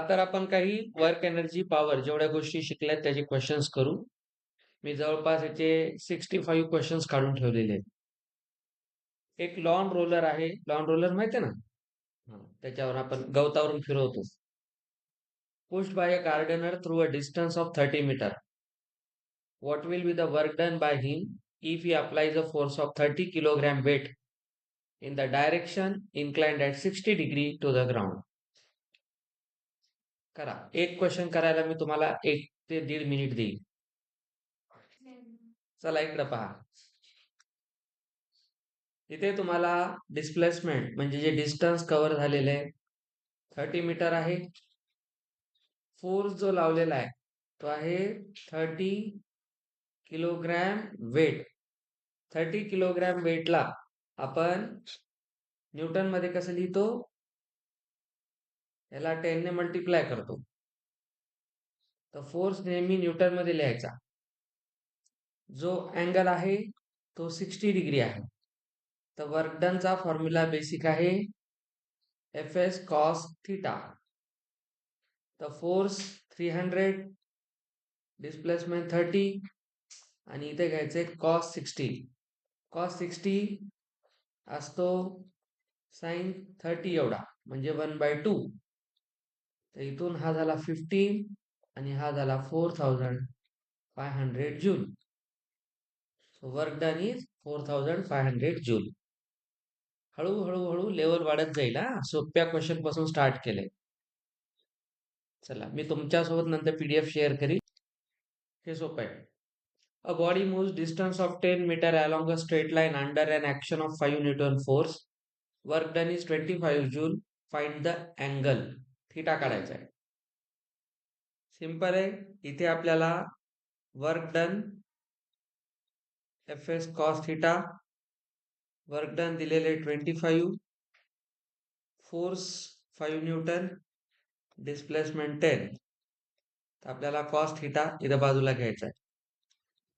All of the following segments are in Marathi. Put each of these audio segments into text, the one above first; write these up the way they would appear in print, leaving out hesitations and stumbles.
तर आपण काही वर्क एनर्जी पॉवर जेवढ्या गोष्टी शिकल्यात त्याचे क्वेश्चन्स करू. मी जवळपास याचे 65 क्वेश्चन्स काढून ठेवलेले आहेत. एक लॉन रोलर आहे. लॉन रोलर माहिती आहे ना? त्याच्यावर आपण गवतावरून फिरवतो. Pushed by a gardener through a distance of 30 metre. What will be the work done by him if he applies a force of 30 kilogram weight in the direction inclined at 60 degree to the ground? करा. एक क्वेश्चन करायला मी तुम्हाला 1 ते 1.5 मिनिट देईल. चला इकडे पहा. इथे तुम्हाला डिस्प्लेसमेंट म्हणजे जे डिस्टन्स कव्हर झालेले आहे 30 मीटर आहे. फोर्स जो लावलेला आहे तो आहे 30 किलोग्रॅम वेट. 30 किलोग्रॅम वेटला आपण न्यूटन मध्ये कसं लिहितो? याला 10 ने मल्टिप्लाय करतो. तर फोर्स नेहमी न्यूटन मध्ये लिहायचा. जो अँगल आहे तो 60 डिग्री आहे. तर वर्क डनचा फॉर्म्युला बेसिक आहे Fs cos थिटा. तर फोर्स 300, डिस्प्लेसमेंट 30 आणि इथे घ्यायचे cos 60. cos 60 असतो sin 30 एवढा म्हणजे 1/2. तर इथून हा झाला 15 आणि हा झाला 4500 joule. So work done is 4500 joule. हळूहळू लेवल वाढत जाईल. सोप्या क्वेश्चन पासून स्टार्ट केलंय. चला मी तुमच्यासोबत नंतर PDF शेअर करीन. हे सोपं आहे. A body moves distance of 10 meter along a straight line under an action of 5 Newton force. Work done is 25 joule. Find the angle. Theta काढायचा आहे. सिंपल आहे. इथे आपल्याला work done Fs cos theta, work done दिलेले 25, फोर्स 5 न्यूटन, डिस्प्लेसमेंट 10. तर आपल्याला cos थिटा इथं बाजूला घ्यायचा आहे.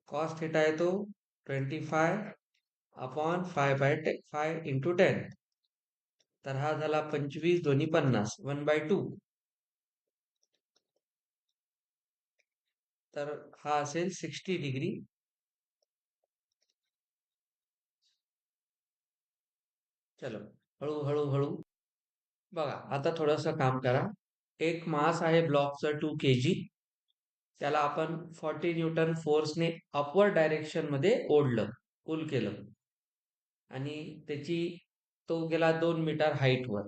cos थिटा येतो 25 अपॉन 5 इंटू 10. तर हा झाला 25 दोन्ही 50 1/2. तर हा असेल 60 डिग्री. चलो हळू बघा. आता थोडंसं काम करा. एक मास आहे ब्लॉकचं 2 kg. त्याला आपण 40 न्यूटन फोर्सने अपवर्ड डायरेक्शन मध्ये ओढलं, पुल केलं आणि त्याची तो गेला 2 मीटर हाईट वर,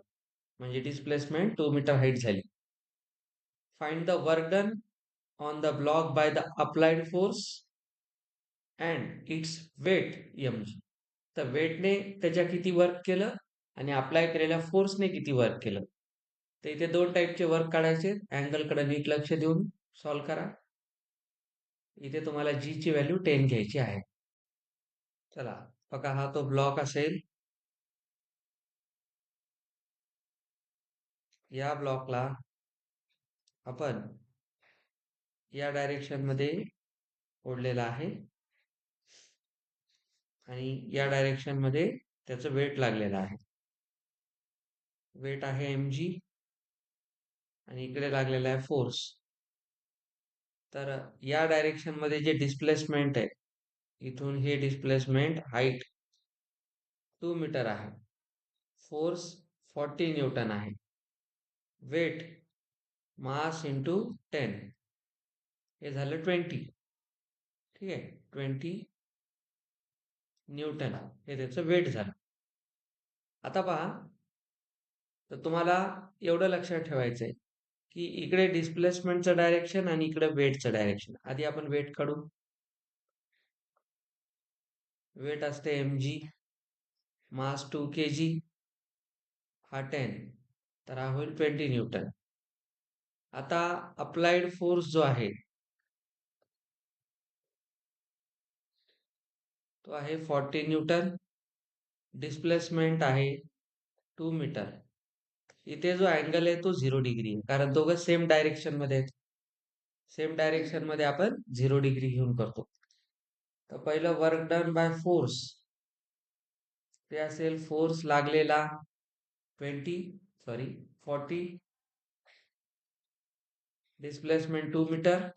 म्हणजे डिस्प्लेसमेंट 2 मीटर हाईट झाली. Find the work done on the block by the applied force and its weight mg. तर वेटने त्याच्या किती वर्क केलं आणि अप्लाय केलेल्या फोर्सने किती वर्क केलं. तर इथे 2 टाईपचे वर्क काढायचे. अँगल कडे नीट लक्ष देऊन सॉल्व्ह करा. इथे तुम्हाला जी ची व्हॅल्यू 10 घ्यायची आहे. चला बघा. हा तो ब्लॉक असेल. या ब्लॉकला आपण या डायरेक्शन मध्ये ओढलेला आहे आणि या डायरेक्शन मध्ये त्याचं वेट लागलेलं आहे. वेट आहे mg आणि इकडे लागलेला आहे फोर्स. तर या डायरेक्शन मध्ये जे डिस्प्लेसमेंट आहे, इथून हे डिस्प्लेसमेंट हाईट 2 मीटर आहे. फोर्स 40 न्यूटन आहे. वेट मास इंटू 10 हे झालं 20. ठीक आहे. 20 न्यूटन हे त्याचं वेट झालं. आता पहा. तर तुम्हाला एवढं लक्षात ठेवायचंय की इकडे डिस्प्लेसमेंटचं डायरेक्शन आणि इकडे वेटचं डायरेक्शन. आधी आपण वेट काढू. वेट असते mg, मास 2 kg, हा 10, तर हा होईल 20 न्यूटन. आता अप्लाइड फोर्स जो आहे तो आहे 40 न्यूटन. डिस्प्लेसमेंट आहे 2 मीटर. इथे जो अँगल आहे तो 0 डिग्री आहे, कारण दोघं सेम डायरेक्शन मध्ये आहेत. सेम डायरेक्शन मध्ये आपण 0 डिग्री घेऊन करतो. तर पहिलं वर्क डन बाय फोर्स ते असेल फोर्स लागलेला 40 डिस्प्लेसमेंट 2 मीटर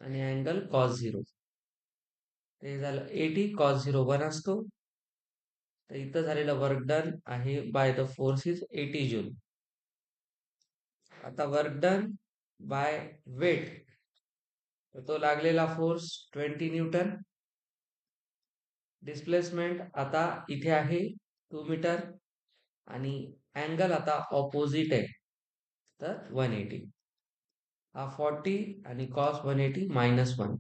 आणि अँगल कॉस 0. ते झालं 80, कॉस 0 1 असतो. तर इथं झालेलं वर्क डन आहे by the force is 80 joule. आता वर्क डन बाय वेट, तर तो लागलेला फोर्स 20 न्यूटन. डिस्प्लेसमेंट आता इथे आहे 2 मीटर आणि अँगल आता ऑपोजिट आहे, तर 180. हा 40 आणि कॉस 180 -1.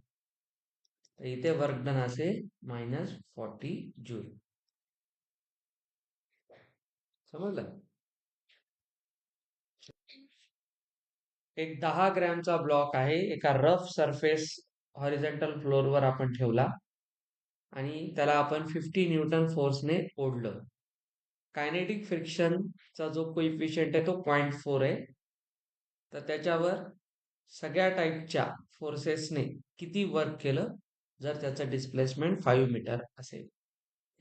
तर इथे वर्क डन असेल -40 जूल. समजलं? एक 10 ग्रॅमचा ब्लॉक आहे, एका रफ सरफेस हॉरिझॉन्टल फ्लोअरवर आपण ठेवला आणि त्याला आपण 50 न्यूटन फोर्सने ओढलं. कायनेटिक फ्रिक्शनचा जो कोइफिशियंट आहे तो 0.4 आहे. तर त्याच्यावर सगळ्या टाईपच्या फोर्सेसने किती वर्क केलं जर त्याचं डिस्प्लेसमेंट 5 मीटर असेल.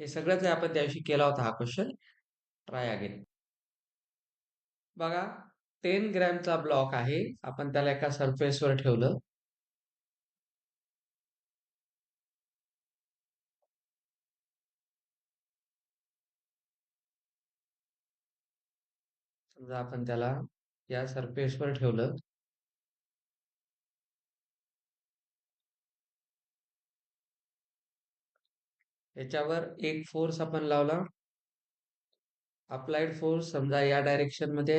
हे सगळंच आपण त्याविषयी केला होता हा क्वेश्चन. Try again. बघा, 10 ग्रॅमचा ब्लॉक आहे, आपण त्याला एका सरफेसवर ठेवलं. समजा आपण त्याला या सरफेसवर ठेवलं. याच्यावर एक फोर्स आपण लावला, अप्लाइड फोर्स समजा या डायरेक्शन मध्ये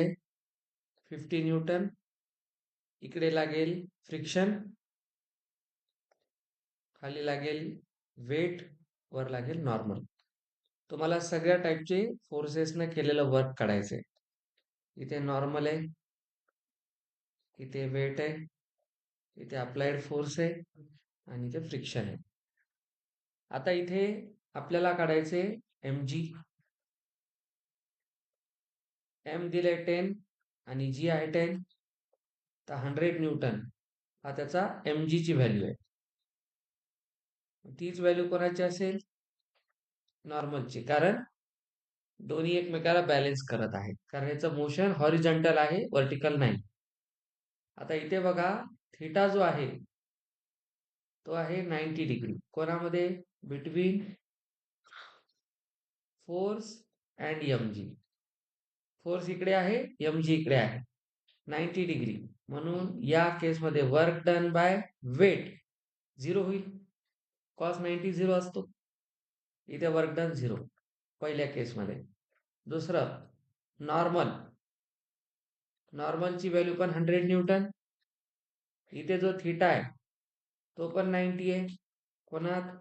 50 न्यूटन. इकडे लागेल फ्रिक्शन, खाली लागेल वेट, वर लागेल नॉर्मल. तुम्हाला सगळ्या टाईपचे फोर्सेसने केलेलं वर्क काढायचंय. इथे नॉर्मल आहे, इथे वेट आहे, इथे अप्लाइड फोर्स आहे आणि इथे फ्रिक्शन आहे. आता इथे आपल्याला काढायचे mg. m दिले 10 आणि g आहे 10, तर 100 न्यूटन हा त्याचा mg ची व्हॅल्यू आहे. तीच व्हॅल्यू कोणाची असेल? नॉर्मलची, कारण दोन्ही एकमेकाला बॅलन्स करत आहेत, कारण याचं मोशन हॉरिझॉन्टल आहे, व्हर्टिकल नाही. आता इथे बघा, थीटा जो आहे तो आहे 90 डिग्री. कोणामध्ये? Between force and mg. Force इकडे आहे, mg इकडे आहे, 90 डिग्री. म्हणून या केसमध्ये वर्क डन बाय वेट 0 होईल. कॉस 90 0 असतो, इथे वर्क डन 0 पहिल्या केसमध्ये. दुसरं नॉर्मल, नॉर्मलची व्हॅल्यू पण 100 न्यूटन. इथे जो थीटा आहे तो पण 90 आहे. कोणात?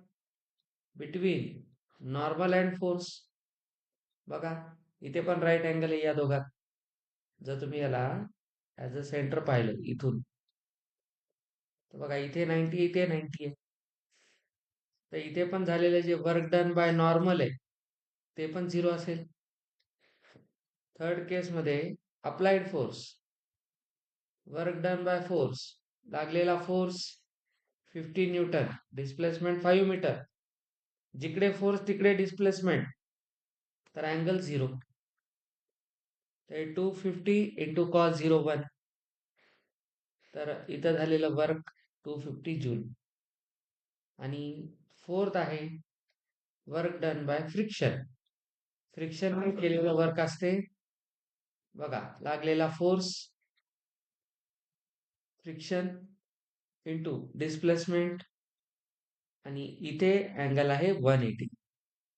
Between normal and force. बघा, इथे पण राईट अँगल आहे या दोघात. जर तुम्ही याला ऍज अ सेंटर पाहिलं इथून, तर बघा इथे 90, इथे 90 आहे. तर इथे पण झालेलं जे वर्क डन बाय नॉर्मल आहे ते पण 0 असेल. थर्ड केस मध्ये applied force, work done by force, लागलेला फोर्स 50 न्यूटन, डिस्प्लेसमेंट 5 मीटर. जिकडे फोर्स तिकडे डिस्प्लेसमेंट, तर अँगल 0. तर 250 इंटू कॉस 01, तर इथं झालेलं वर्क 250 जूल. आणि फोर्थ आहे work done by friction. Friction केलेलं वर्क असते. बघा, लागलेला फोर्स, फ्रिक्शन इंटू डिस्प्लेसमेंट, आणि इथे अँगल आहे 180,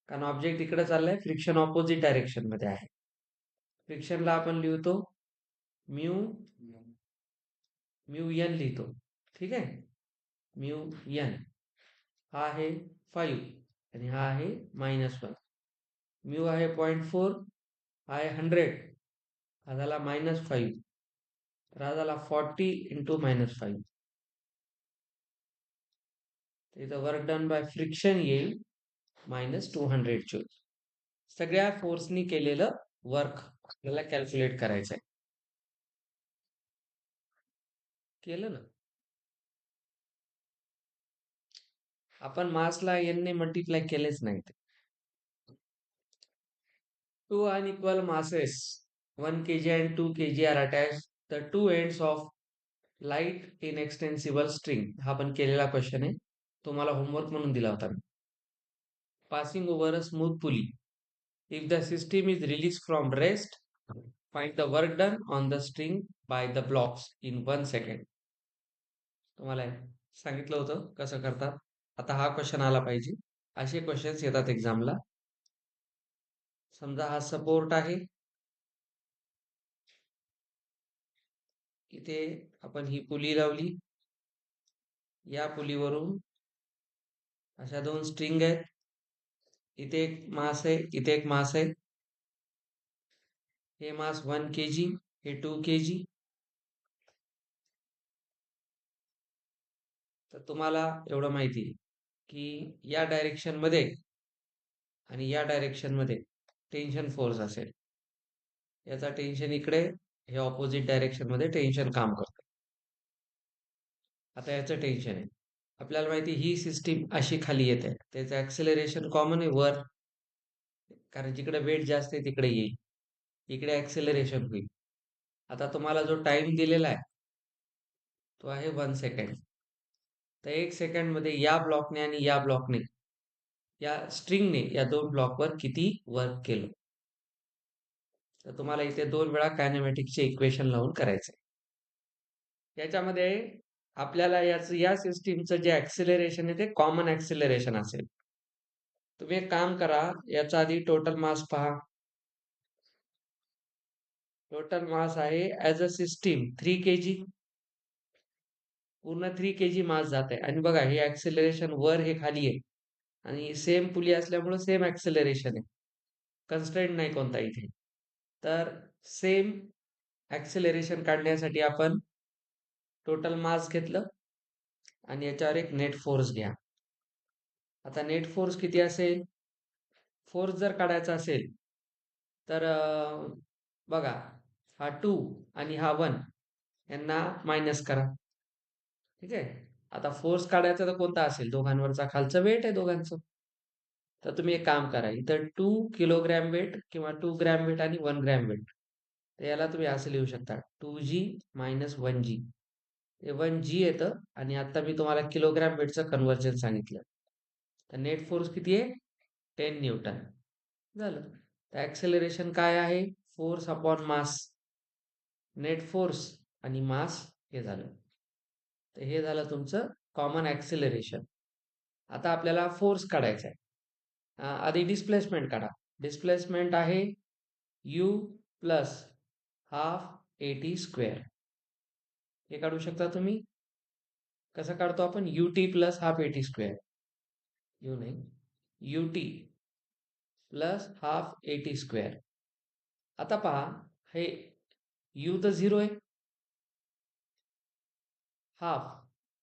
कारण ऑब्जेक्ट इकडे चाललाय, फ्रिक्शन ऑपोजिट डायरेक्शन मध्ये आहे. फ्रिक्शनला आपण लिहितो म्यू एन लिहितो. ठीक आहे, म्यू एन हा आहे 5 आणि हा आहे -1. म्यू आहे 0.4, हा आहे 100, हा झाला -5, तर हा झाला 40 इंटू -5. इथं वर्क डन बाय फ्रिक्शन येईल -200 जूल. सगळ्या फोर्सनी केलेलं वर्क आपल्याला कॅल्क्युलेट करायचं आहे. केलं ना आपण? मासला n ने मल्टिप्लाय केलेच नाही. Two unequal masses 1 kg and 2 kg are attached. The two ends of light inextensible string हा पण केलेला क्वेश्चन आहे. तुम्हाला होमवर्क म्हणून दिला होता मी. Passing over a smooth pulley. If the system is release from rest, find the work done on the string by the blocks in 1 second. तुम्हाला सांगितलं होतं कसं करतात. आता हा क्वेश्चन आला पाहिजे. असे क्वेश्चन्स येतात एक्झामला. समजा हा सपोर्ट आहे. इथे आपण ही पुली लावली. या पुलीवरून अशा 2 स्ट्रिंग आहेत. इथे एक मास आहे, इथे एक मास आहे. हे मास 1 kg, हे 2 kg. तर तुम्हाला एवढं माहिती आहे की या डायरेक्शन मध्ये आणि या डायरेक्शन मध्ये टेन्शन फोर्स असेल. याचा टेन्शन इकडे, हे ऑपोजिट डायरेक्शन मध्ये टेन्शन काम करतं. आता याचं टेन्शन आहे. आपल्याला माहिती ही सिस्टीम अशी खाली येते, त्याचं ऍक्सेलरेशन कॉमन आहे वर, कारण जिकडे वेट जास्त आहे तिकडे येईल, इकडे ऍक्सेलरेशन होईल. आता तुम्हाला जो टाइम दिलेला आहे तो आहे 1 सेकंड. तर 1 सेकंड मध्ये या ब्लॉकने आणि या ब्लॉकने, या स्ट्रिंगने या 2 ब्लॉकवर किती वर्क केलं. तर तुम्हाला इथे 2 वेळा कायनेमॅटिकचे इक्वेशन लावून करायचंय. याच्यामध्ये आपल्याला या सिस्टीमचं जे ऍक्सिलरेशन आहे ते कॉमन ऍक्सिलरेशन असेल. तुम्ही एक काम करा, याचा आधी टोटल मास पहा. टोटल मास आहे ऍज अ सिस्टीम 3 kg. पूर्ण 3 kg मास जात आहे. आणि बघा हे ऍक्सिलरेशन वर हे खाली आहे, आणि सेम पुली असल्यामुळे सेम ऍक्सिलरेशन आहे. कन्स्ट्रेंट नाही कोणता इथे. तर सेम ऍक्सिलरेशन काढण्यासाठी आपण टोटल मास घेतलं आणि याच्यावर एक नेट फोर्स घ्या. आता नेट फोर्स किती असेल? फोर्स जर काढायचा असेल तर बघा, हा 2 आणि हा 1 यांना मायनस करा. ठीक आहे. आता फोर्स काढायचा तर कोणता असेल? दोघांवरचा खालचं वेट आहे दोघांचं. तर तुम्ही एक काम करा, इथं 2 किलोग्रॅम वेट किंवा 2 ग्रॅम वेट आणि 1 ग्रॅम वेट. तर याला तुम्ही असं लिहू शकता, 2g मायनस 1g. ते 1g येतं, आणि आता मी तुम्हाला किलोग्रॅम वेटचं कन्व्हर्जन सांगितलं. तर नेट फोर्स किती आहे? 10 न्यूटन. झालं. तर ऍक्सेलरेशन काय आहे? Force upon mass. Net force आणि मास हे झालं. तर हे झालं तुमचं कॉमन ऍक्सेलरेशन. आता आपल्याला फोर्स काढायचा आहे. आधी डिस्प्लेसमेंट काढा. डिस्प्लेसमेंट आहे u plus half AT square. हे काढू शकता तुम्ही. कसं काढतो आपण? ut plus half AT square. You नाही, ut plus half AT square. आता पहा, हे u तर 0 आहे. हाफ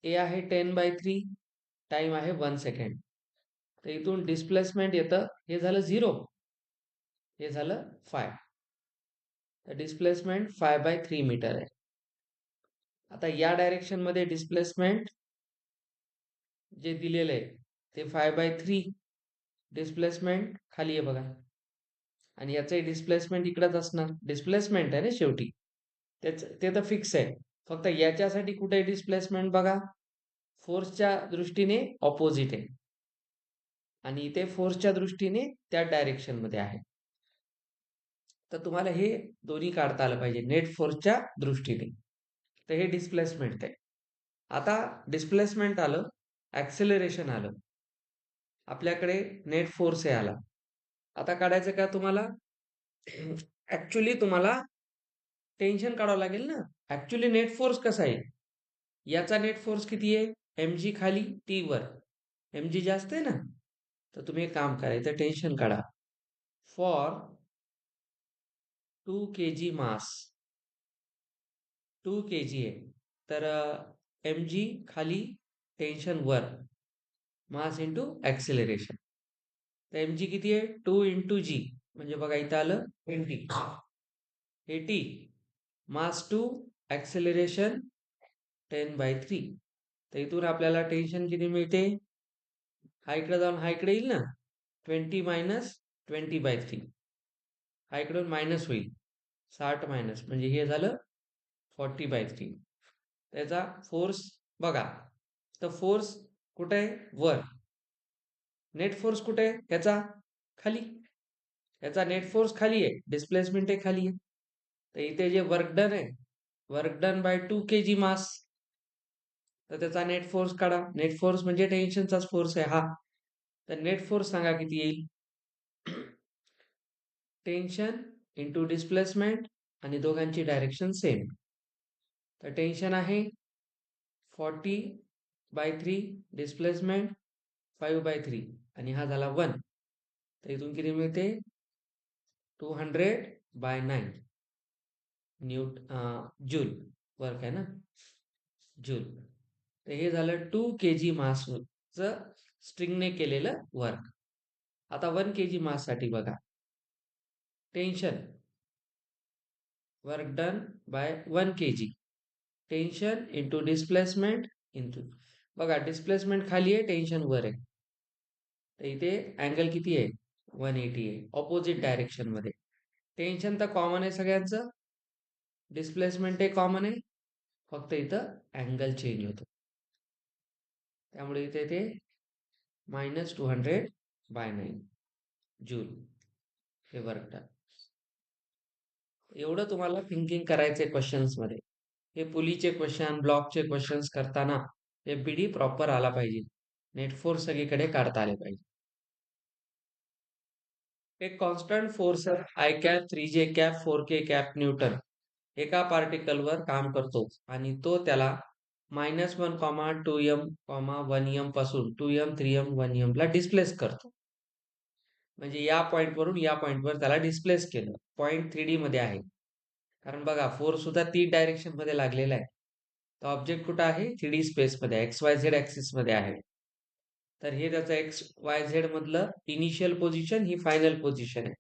ए आहे 10/3, टाइम आहे 1 सेकंड. तर इथून डिस्प्लेसमेंट येतं, हे झालं 0, हे झालं 5. तर डिस्प्लेसमेंट 5/3 मीटर आहे. आता या डायरेक्शन मध्ये डिस्प्लेसमेंट जे दिलेलं आहे ते 5/3. डिस्प्लेसमेंट खाली आहे बघा, आणि याचं डिस्प्लेसमेंट इकडेच असणार. डिस्प्लेसमेंट आहे ना शेवटी, ते तर फिक्स आहे. फक्त याच्यासाठी कुठे डिस्प्लेसमेंट बघा, फोर्सच्या दृष्टीने ऑपोजिट आहे, आणि इथे फोर्सच्या दृष्टीने त्या डायरेक्शन मध्ये आहे. तर तुम्हाला हे दोन्ही काढता आलं पाहिजे नेट फोर्सच्या दृष्टीने. तर हे डिस्प्लेसमेंट आहे. आता डिस्प्लेसमेंट आलं, ऍक्सेलरेशन आलं, आपल्याकडे नेट फोर्स आहे आला. आता काढायचं का तुम्हाला? ऍक्च्युली तुम्हाला टेन्शन काढावं लागेल ना. ऍक्च्युली नेट फोर्स कसा आहे? याचा नेट फोर्स किती आहे? mg खाली टी वर. mg जास्त आहे ना. तर तुम्ही एक काम करायचं, टेन्शन काढा. फॉर 2 kg मास, 2 kg आहे, तर mg खाली, टेन्शन वर, मास इंटू ऍक्सिलरेशन. तर mg किती आहे? 2 इंटू जी, म्हणजे बघा इथं आलं 20. 80, मास 2, ऍक्सेलरेशन 10/3. तर इथून आपल्याला टेन्शन किती मिळते? हा इकडे जाऊन हा इकडे येईल ना, 20 मायनस 20/3. हा इकडून मायनस होईल, 60 मायनस, म्हणजे हे झालं 40/3. त्याचा फोर्स बघा. तर फोर्स कुठे आहे? वर. नेट फोर्स कुठे आहे? याचा खाली. याचा नेट फोर्स खाली आहे, डिस्प्लेसमेंट आहे खाली आहे. तर इथे जे वर्क डन आहे, वर्क डन बाय 2 kg मास, तर त्याचा नेट फोर्स काढा. नेट फोर्स म्हणजे टेन्शनचाच फोर्स आहे हा. तर नेट फोर्स सांगा किती येईल? टेन्शन इंटू डिस्प्लेसमेंट आणि दोघांची डायरेक्शन सेम. तर टेन्शन आहे 40/3, डिस्प्लेसमेंट 5/3 आणि हा झाला 1. तर इथून किती मिळते? 200/9 जूल वर्क आहे ना, जूल. तर हे झालं 2 kg मासचं स्ट्रिंगने केलेलं वर्क. आता 1 kg मास साठी बघा. Tension work done by 1 kg. Tension into displacement into, बघा डिस्प्लेसमेंट खाली आहे, टेन्शन वर आहे. तर इथे अँगल किती आहे? 180 आहे, ऑपोजिट डायरेक्शन मध्ये. टेन्शन तर कॉमन आहे सगळ्यांचं, डिस्प्लेसमेंट हे कॉमन आहे, फक्त इथं अँगल चेंज होतो. त्यामुळे इथे ते -200/9 जूल हे वर्क डन. एवढं तुम्हाला थिंकिंग करायचे क्वेश्चन्स मध्ये. हे पुलीचे क्वेश्चन, ब्लॉकचे क्वेश्चन्स करताना एफबीडी प्रॉपर आला पाहिजे, नेट फोर्स सगळीकडे काढता आले पाहिजे. एक constant force i cap 3J cap 4K cap Newton एका पार्टिकलवर काम करतो आणि तो त्याला -1, 2m, 1m पासून 2m, 3m, 1m ला डिस्प्लेस करतो. म्हणजे या पॉइंट वरून या पॉइंट वर त्याला डिस्प्लेस केलं. पॉइंट 3D मध्ये आहे, कारण बघा फोर्स सुद्धा 3 डायरेक्शन मध्ये लागलेला आहे. तर ऑब्जेक्ट कुठं आहे? 3D स्पेस मध्ये, XYZ ऍक्सिस मध्ये आहे. तर हे त्याचं XYZ मधलं इनिशियल पोझिशन, ही फायनल पोझिशन आहे.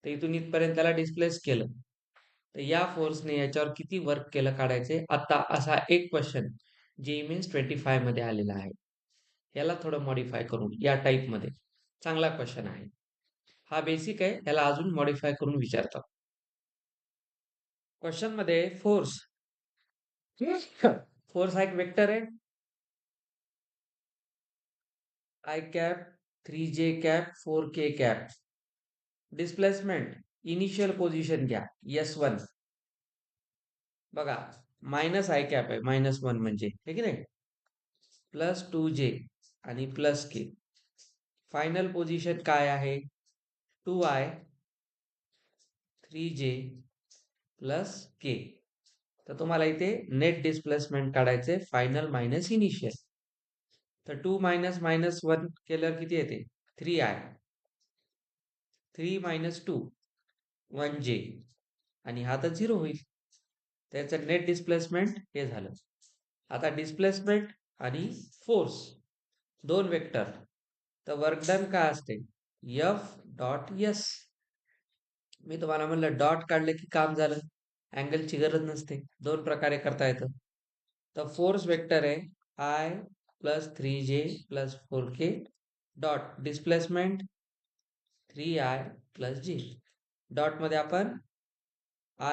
तर इथून इथपर्यंत त्याला डिस्प्लेस केलं. तर या फोर्सने याच्यावर किती वर्क केलं काढायचे. आता असा एक क्वेश्चन JEE मेन्स 25 मध्ये आलेला आहे. याला थोडं मॉडिफाय करून या टाईप मध्ये चांगला क्वेश्चन आहे. हा बेसिक आहे, याला अजून मॉडिफाय करून विचारतात. क्वेश्चन मध्ये फोर्स फोर्स हा एक वेक्टर आहे, i cap 3J cap 4K cap. Displacement initial position घ्या S1, बघा मायनस आय कॅप आहे, -1 म्हणजे हे की नाही, +2J आणि +K. फायनल पोझिशन काय आहे? 2I 3J +K. तर तुम्हाला इथे नेट डिस्प्लेसमेंट काढायचे, फायनल मायनस इनिशियल. तर 2 मायनस -1 केल्यावर किती येते? 3I. 3 - 2 1J आणि हा तर 0 होईल. त्याचं नेट डिस्प्लेसमेंट हे झालं. आता डिस्प्लेसमेंट आणि फोर्स दोन वेक्टर. तर वर्क डन काय असते? F.S. मी तुम्हाला म्हणलं डॉट काढलं की काम झालं, अँगलची गरज नसते, दोन प्रकारे करता येतं. तर फोर्स वेक्टर आहे I + 3J + 4K dot displacement 3I + J. Dot मध्ये आपण I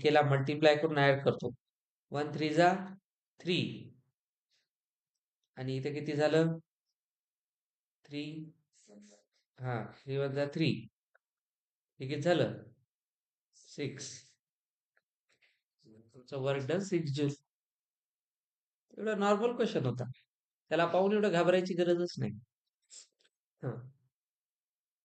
ला मल्टिप्लाय करून ऍड करतो. 1 3 जा 3 आणि इथे किती झालं? 3, हा 3 1 जा 3, हे किती झालं? 6. तुमचं वर्क डन 6 जूल. एवढा नॉर्मल क्वेश्चन होता, त्याला पाहून एवढं घाबरायची गरजच नाही. हा